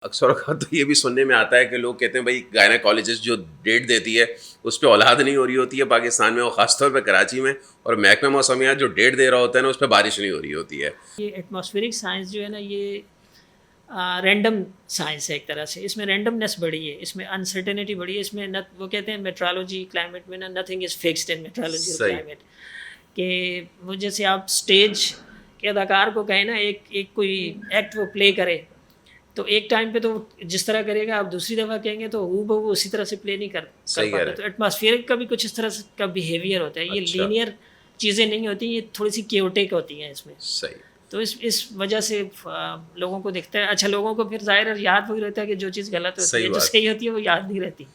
अक्सर औक़ात तो ये भी सुनने में आता है कि लोग कहते हैं भाई गायनेकोलॉजिस्ट जो डेट देती है उस पे औलाद नहीं हो रही होती है पाकिस्तान में और ख़ास तौर पे कराची में, और महकमा मौसमियात जो डेट दे रहा होता है ना उस पे बारिश नहीं हो रही होती है। ये एटमॉस्फेरिक साइंस जो है ना ये रैंडम साइंस है एक तरह से। इसमें रैंडमनेस बढ़ी है, इसमें अनसर्टेनिटी बढ़ी है, इसमें न वो कहते हैं मेट्रोलॉजी क्लाइमेट में ना nothing is fixed in metrology और सही। क्लाइमेट। कि वो जैसे आप स्टेज के अदाकार को कहें ना एक एक कोई एक्ट वो प्ले करे, तो एक टाइम पे तो जिस तरह करेगा आप दूसरी दफ़ा कहेंगे तो हूबहू उसी तरह से प्ले नहीं कर सही कह पाता। रहे तो हैं। एटमॉस्फेरिक का भी कुछ इस तरह से का बिहेवियर होता है। ये अच्छा। लीनियर चीज़ें नहीं होती, ये थोड़ी-सी केओटिक होती हैं इसमें। सही। तो इस वजह से लोगों को दिखता है। अच्छा, लोगों को फिर ज़ाहिर है याद वही रहता है कि जो चीज़ गलत होती सही है, जो बात। सही होती है वो याद नहीं रहती।